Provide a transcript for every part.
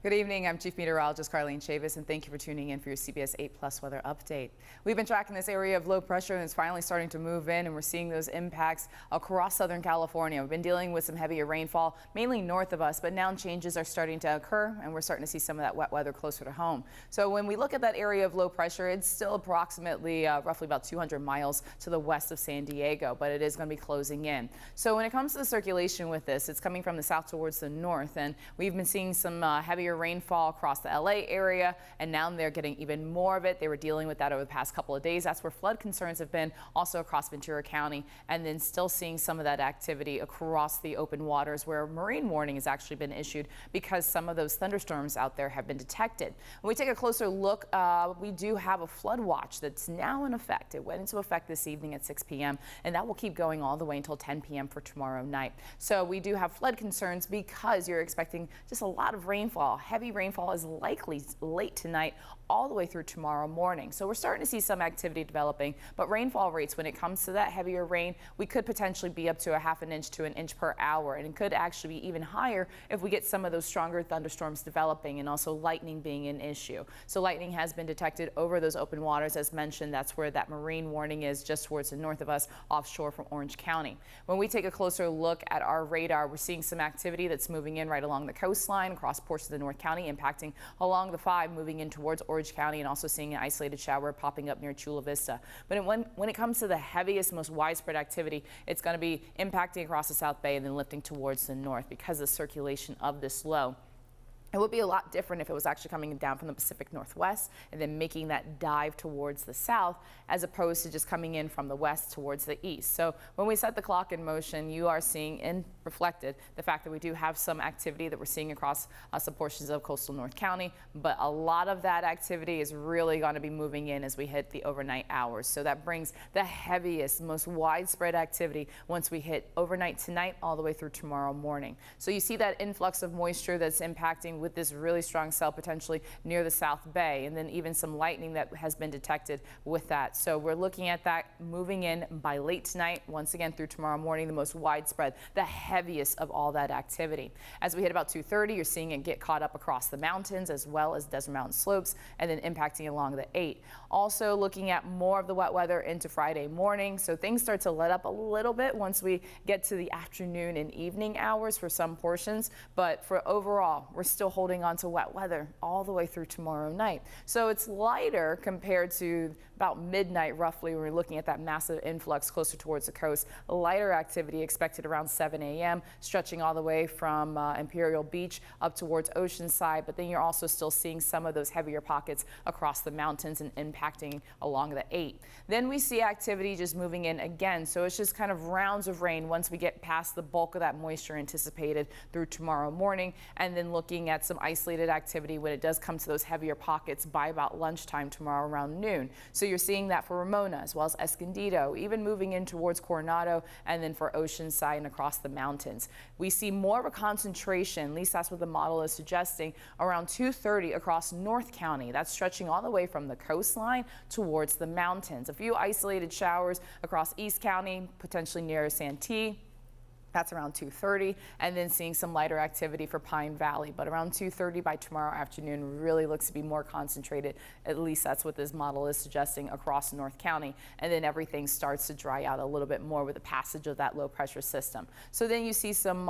Good evening. I'm Chief Meteorologist Carlene Chavis, and thank you for tuning in for your CBS 8 Plus weather update. We've been tracking this area of low pressure, and it's finally starting to move in, and we're seeing those impacts across Southern California. We've been dealing with some heavier rainfall, mainly north of us, but now changes are starting to occur, and we're starting to see some of that wet weather closer to home. So when we look at that area of low pressure, it's still approximately roughly about 200 miles to the west of San Diego, but it is going to be closing in. So when it comes to the circulation with this, it's coming from the south towards the north, and we've been seeing some heavier rainfall across the LA area, and now they're getting even more of it. They were dealing with that over the past couple of days. That's where flood concerns have been, also across Ventura County, and then still seeing some of that activity across the open waters where a marine warning has actually been issued because some of those thunderstorms out there have been detected. When we take a closer look, we do have a flood watch that's now in effect. It went into effect this evening at 6 p.m. and that will keep going all the way until 10 p.m. for tomorrow night. So we do have flood concerns because you're expecting just a lot of rainfall. Heavy rainfall is likely late tonight all the way through tomorrow morning. So we're starting to see some activity developing, but rainfall rates, when it comes to that heavier rain, we could potentially be up to a half an inch to an inch per hour, and it could actually be even higher if we get some of those stronger thunderstorms developing and also lightning being an issue. So lightning has been detected over those open waters. As mentioned, that's where that marine warning is, just towards the north of us, offshore from Orange County. When we take a closer look at our radar, we're seeing some activity that's moving in right along the coastline across portions of the North County, impacting along the 5, moving in towards Orange County, and also seeing an isolated shower popping up near Chula Vista. But when it comes to the heaviest, most widespread activity, it's going to be impacting across the South Bay and then lifting towards the north because of the circulation of this low. It would be a lot different if it was actually coming down from the Pacific Northwest and then making that dive towards the south, as opposed to just coming in from the west towards the east. So when we set the clock in motion, you are seeing and reflected the fact that we do have some activity that we're seeing across some portions of coastal North County, but a lot of that activity is really going to be moving in as we hit the overnight hours. So that brings the heaviest, most widespread activity once we hit overnight tonight all the way through tomorrow morning. So you see that influx of moisture that's impacting with this really strong cell potentially near the South Bay, and then even some lightning that has been detected with that. So we're looking at that moving in by late tonight, once again through tomorrow morning, the most widespread, the heaviest of all that activity. As we hit about 2:30, you're seeing it get caught up across the mountains as well as Desert Mountain slopes, and then impacting along the 8. Also looking at more of the wet weather into Friday morning, so things start to let up a little bit once we get to the afternoon and evening hours for some portions, but for overall, we're still holding on to wet weather all the way through tomorrow night. So it's lighter compared to about midnight roughly when we're looking at that massive influx closer towards the coast. Lighter activity expected around 7 a.m. stretching all the way from Imperial Beach up towards Oceanside, but then you're also still seeing some of those heavier pockets across the mountains and impacting along the 8. Then we see activity just moving in again, so it's just kind of rounds of rain once we get past the bulk of that moisture anticipated through tomorrow morning, and then looking at some isolated activity when it does come to those heavier pockets by about lunchtime tomorrow around noon. So you're seeing that for Ramona as well as Escondido, even moving in towards Coronado, and then for Oceanside and across the mountains. We see more of a concentration, at least that's what the model is suggesting, around 2:30 across North County. That's stretching all the way from the coastline towards the mountains. A few isolated showers across East County, potentially near Santee. That's around 2:30, and then seeing some lighter activity for Pine Valley, but around 2:30 by tomorrow afternoon really looks to be more concentrated. At least that's what this model is suggesting across North County, and then everything starts to dry out a little bit more with the passage of that low pressure system. So then you see some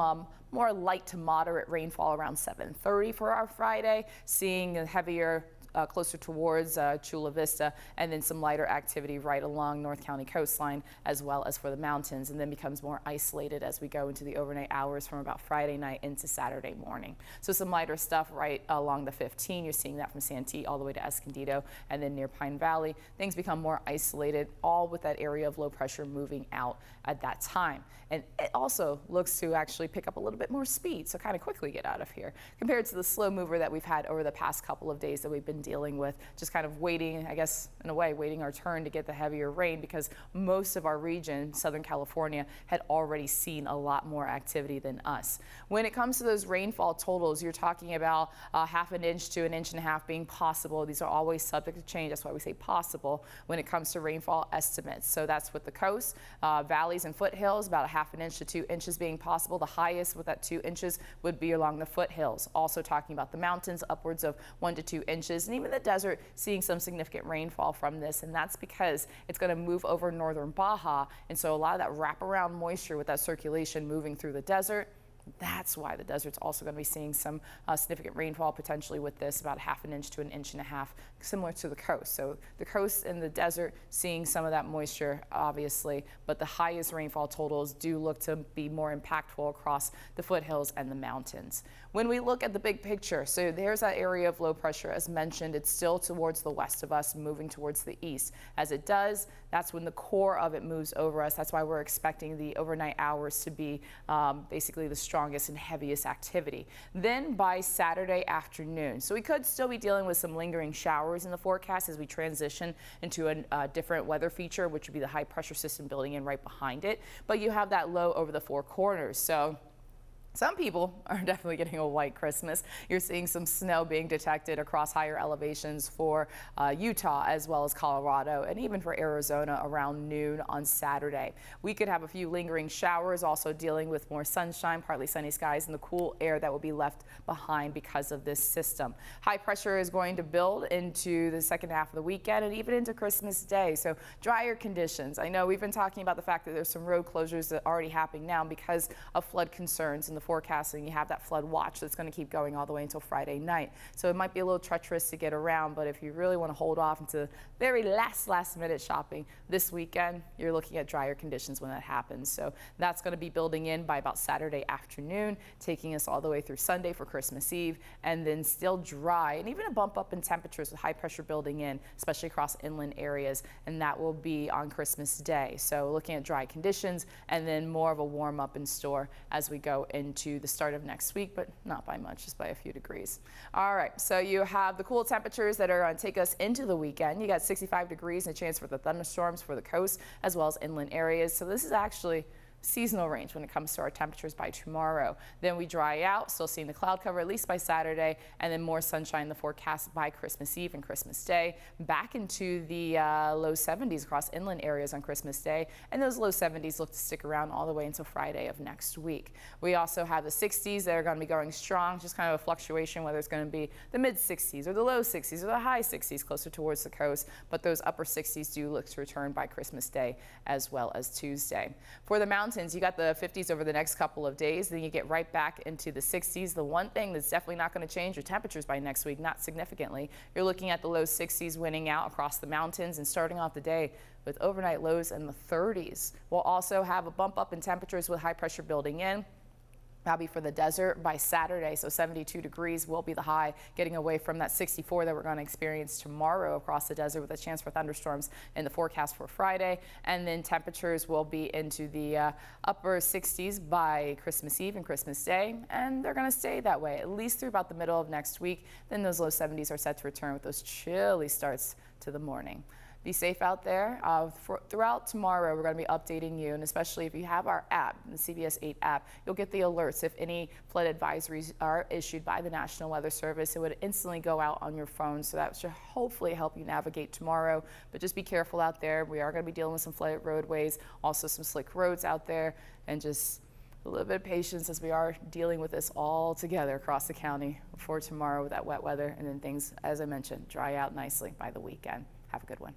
more light to moderate rainfall around 7:30 for our Friday, seeing a heavier closer towards Chula Vista, and then some lighter activity right along North County coastline as well as for the mountains, and then becomes more isolated as we go into the overnight hours from about Friday night into Saturday morning. So some lighter stuff right along the 15. You're seeing that from Santee all the way to Escondido, and then near Pine Valley. Things become more isolated, all with that area of low pressure moving out at that time. And it also looks to actually pick up a little bit more speed, so kind of quickly get out of here compared to the slow mover that we've had over the past couple of days that we've been dealing with, just kind of waiting, I guess, in a way, waiting our turn to get the heavier rain because most of our region, Southern California, had already seen a lot more activity than us. When it comes to those rainfall totals, you're talking about half an inch to an inch and a half being possible. These are always subject to change. That's why we say possible when it comes to rainfall estimates. So that's with the coast, valleys and foothills, about a half an inch to 2 inches being possible. The highest with that 2 inches would be along the foothills. Also talking about the mountains, upwards of 1 to 2 inches, and even the desert seeing some significant rainfall from this. And that's because it's going to move over northern Baja. And so a lot of that wraparound moisture with that circulation moving through the desert. That's why the desert's also going to be seeing some significant rainfall potentially with this, about half an inch to an inch and a half, similar to the coast. So the coast and the desert seeing some of that moisture, obviously, but the highest rainfall totals do look to be more impactful across the foothills and the mountains. When we look at the big picture, so there's that area of low pressure. As mentioned, it's still towards the west of us, moving towards the east. As it does, that's when the core of it moves over us. That's why we're expecting the overnight hours to be basically the strongest and heaviest activity. Then by Saturday afternoon, so we could still be dealing with some lingering showers in the forecast as we transition into a different weather feature, which would be the high pressure system building in right behind it. But you have that low over the four corners. So some people are definitely getting a white Christmas. You're seeing some snow being detected across higher elevations for Utah as well as Colorado and even for Arizona around noon on Saturday. We could have a few lingering showers, also dealing with more sunshine, partly sunny skies, and the cool air that will be left behind because of this system. High pressure is going to build into the second half of the weekend and even into Christmas Day. So drier conditions. I know we've been talking about the fact that there's some road closures that are already happening now because of flood concerns in the forecasting. You have that flood watch that's going to keep going all the way until Friday night. So it might be a little treacherous to get around, but if you really want to hold off into very last minute shopping this weekend, you're looking at drier conditions when that happens. So that's going to be building in by about Saturday afternoon, taking us all the way through Sunday for Christmas Eve, and then still dry and even a bump up in temperatures with high pressure building in, especially across inland areas, and that will be on Christmas Day. So looking at dry conditions and then more of a warm up in store as we go into the start of next week, but not by much, just by a few degrees. All right, so you have the cool temperatures that are going to take us into the weekend. You got 65 degrees and a chance for the thunderstorms for the coast as well as inland areas. So this is actually seasonal range when it comes to our temperatures by tomorrow. Then we dry out, still seeing the cloud cover at least by Saturday, and then more sunshine in the forecast by Christmas Eve and Christmas Day. Back into the low 70s across inland areas on Christmas Day, and those low 70s look to stick around all the way until Friday of next week. We also have the 60s that are going to be going strong, just kind of a fluctuation whether it's going to be the mid 60s or the low 60s or the high 60s closer towards the coast, but those upper 60s do look to return by Christmas Day as well as Tuesday. For the mountains, you got the 50s over the next couple of days, then you get right back into the 60s. The one thing that's definitely not going to change your temperatures by next week, not significantly. You're looking at the low 60s winning out across the mountains and starting off the day with overnight lows in the 30s. We'll also have a bump up in temperatures with high pressure building in. That'll be for the desert by Saturday, so 72 degrees will be the high, getting away from that 64 that we're going to experience tomorrow across the desert with a chance for thunderstorms in the forecast for Friday. And then temperatures will be into the upper 60s by Christmas Eve and Christmas Day, and they're going to stay that way at least through about the middle of next week. Then those low 70s are set to return with those chilly starts to the morning. Be safe out there. Throughout tomorrow, we're going to be updating you, and especially if you have our app, the CBS 8 app, you'll get the alerts. If any flood advisories are issued by the National Weather Service, it would instantly go out on your phone, so that should hopefully help you navigate tomorrow. But just be careful out there. We are going to be dealing with some flooded roadways, also some slick roads out there, and just a little bit of patience as we are dealing with this all together across the county for tomorrow with that wet weather, and then things, as I mentioned, dry out nicely by the weekend. Have a good one.